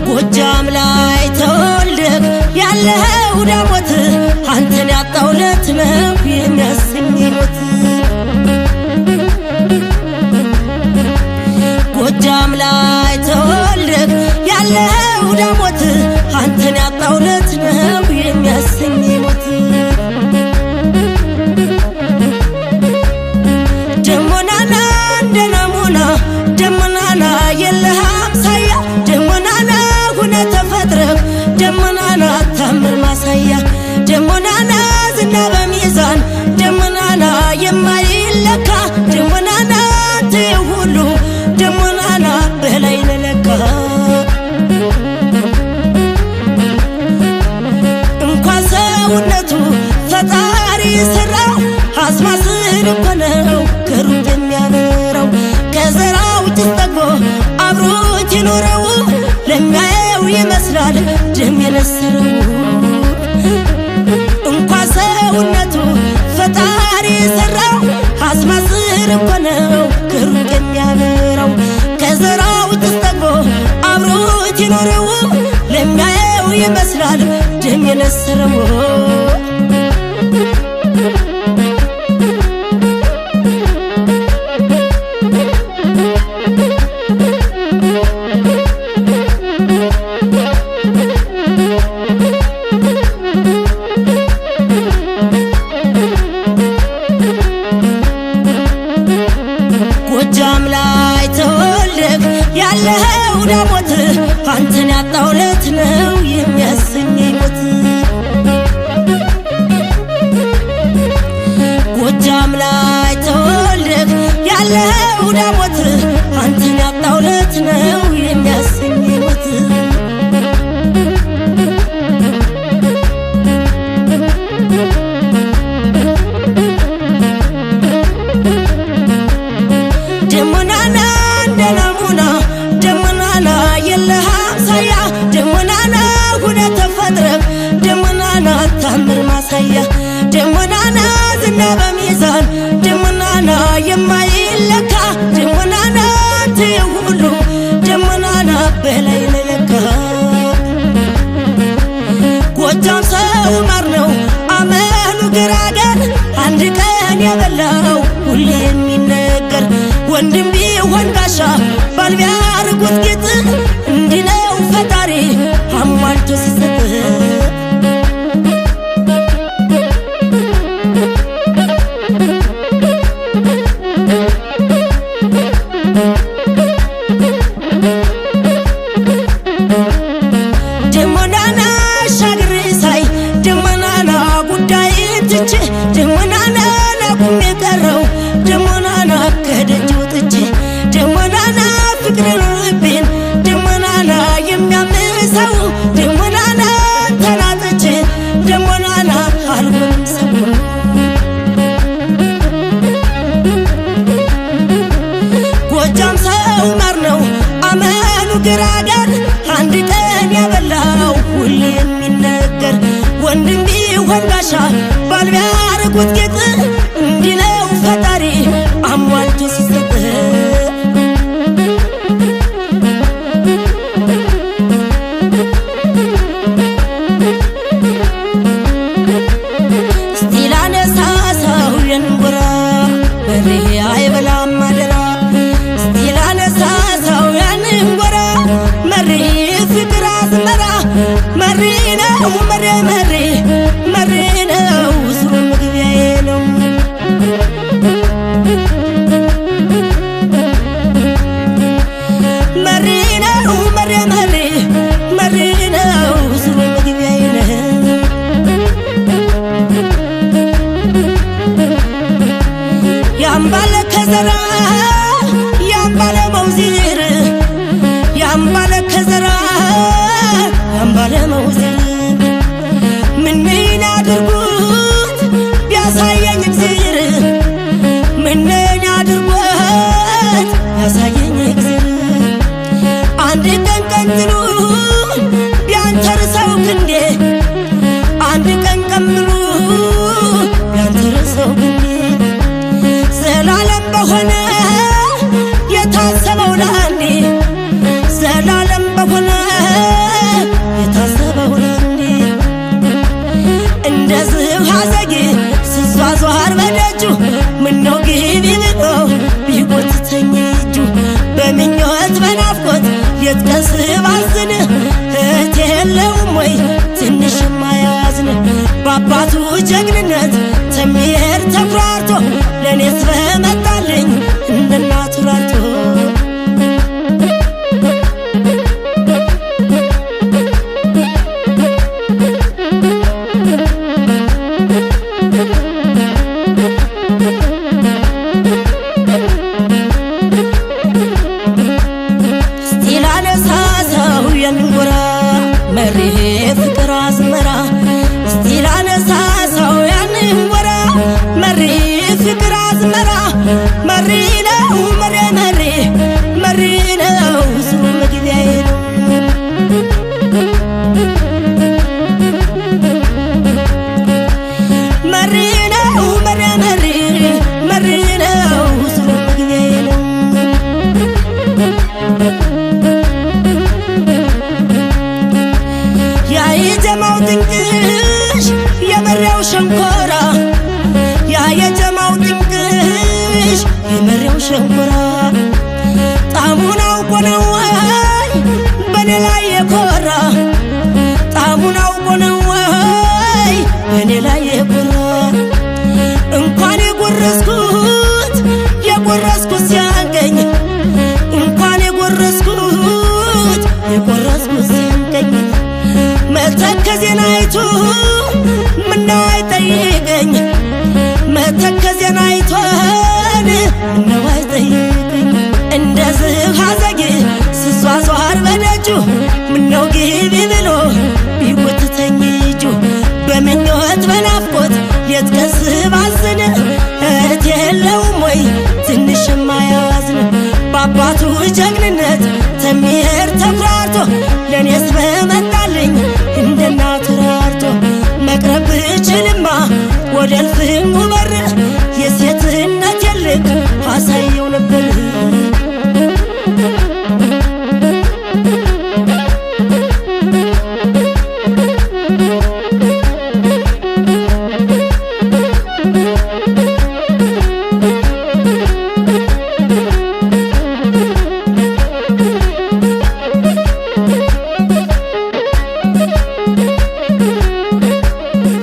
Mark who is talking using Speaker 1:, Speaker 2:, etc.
Speaker 1: ጎጃም ላይ ተወልደህ ያለኸው ዳሞት አንተን ያጣው ለት ነው የሚያሰኝ ሞት ጎጃም ላይ ተወልደህ ያለኸው ዳሞት አንተን ያጣው ለት ነው የሚያሰኝ ሞት ደሞናና እንደናሙና ደሞናና የለህም ሳያ ደሞናና ሁነ ተፈጥረህ ደሞናና ታምር ማሳያ ደሞናና ዝና በሚዛን ደሞናና የማይለካ ደሞናና ሁሉ ደሞናና በላይ ለለካ እንኳን ሰውነቱ ፈጣሪ ሰራው አስማስር እኮ ነው ከሩቅ የሚያበራው ከዘራው ተጠግቦ አብሮት ይኖረው ለሚያየው ይመስላል ደም የነሰረው እንኳን ሰውነቱ ፈጣሪ ሰራው አስማስር እኮ ነው ከሩቅ የሚያበራው ከዘራው ተጠግቦ አብሮት ይኖረው ለሚያየው ይመስላል ደም የነሰረው ጎጃም ላይ ተወልደህ ያለኸው ዳሞት አንተን ያጣው ለት ነው የሚያሰኝ ሞት ጎጃም ላይ ተወልደህ ያለኸው ዳሞት አንተን ያጣው ለት ነው የሚያሰኝ ሞት ደሞናና እንደናሙና ደሞናና የለህም ሳያ ደሞናና ሁነ ተፈጥረህ ደሞናና ታምር ማሳያ ደሞናና ዝና በሚዛን ደሞናና የማይለካ ደሞናና ሁሉ ደሞናና በላይ ለለካ ጎጃም ሰው ማር ነው አመሉ ገራገር አንድ ቀን የበላው ሁሌ የሚነገር ወንድም ቢሆን ጋሻ ባል ቢያርጉት ጌጥ እንዲህ ነው ፈጣሪ አሟልቶ ሲሰጥ ደሞናና ሻግሬ ሳይ ደሞናና ጉዳይ ትቼ ደሞናና ቁም የቀረው ደሞናና ከደጅ ወጥቼ ደሞናና ፍቅርን ልቤን ደሞናና የሚያምሰው ደሞናና ተናጥቼ ደሞናና አልሆንም ሰው ጎጃም ሰው ማር ነው አመሉ ገራገር አንድ ቀን ያበላው ሁሌ የሚነገር ወንድም ቢሆን ጋሻ ባል ቢያርጉት ጌጥ እንዲህ ነው ፈጣሪ አሟልቶ ሲሰጥ እስቲ ላነሳሳው የንጎራ መሪ አይበላም አደራ እስቲ ላነሳሳው የንጎራ መሪ ፍቅር አዝመራ መሪ ነው መሪ ነው ስሩ ምግቢያዬ ነው መሪ ነው ስሩ ምግቢያዬ ነው ያምባለ ከዘራ ያምባለ መውዚር ያምባለ ከዘራ ያምባለ መውዚር ምን አድርጉት ቢያሳየኝ እግዚአብሔር ምን አድርጉት ያሳየኝ እግዚአብሔር አንድ ቀን ቀንጥሉ ቢያንተርሰው ክንዴ አንድ ቀን ቀምሉ በሆነ የታሰበው ላንዴ ዘላለም በሆነ የታሰበው ላንዴ እንደዚህ ሐዘጌ ስዟዟር በደጁ ምነው ግቢ ብሎ ቢጎትተኝ እጁ በምኞት በናፍቆት የትቀስ ባዝን እህት የለውም ወይ ትንሽ ማያዝን በአባቱ ጀግንነት ተሚሄድ ተኩራርቶ ለእኔ ስለመጣልኝ እንደ እናቱ ራርቶ ሸንኮራ ያ የጀማው ጥንቅሽ የመሬው ሸንኮራ ጣሙን አውቆ ነው ወይ በኔ ላይ የኮራ ጣሙን አውቆ ነው ወይ በኔ ላይ የኮራ እንኳን የጎረስኩት ሲያንቀኝ እንኳን የጎረስኩት ሲያንቀኝ መተከዜን አይቶ ምነው አይጠይቀኝ መተከዜን አይቶን ምነው አይጠይቀኝ እንደዚህ ሐዘጌ ስዟዟር በደጁ ምነው ግቢ ብሎ ቢጎትተኝ እጁ በምኞት በናፍቆት የትቀስ ባዝን እህት የለውም ወይ ትንሽ ማያዝን በአባቱ ጀግንነት ተሚሄድ ተኩራርቶ ለእኔስ በመጣልኝ እንደ እናቱ ራርቶ መቅረብ ብችልማ ወደ እልፍኙ በር የሴትነት የልክ አሳየው ነበር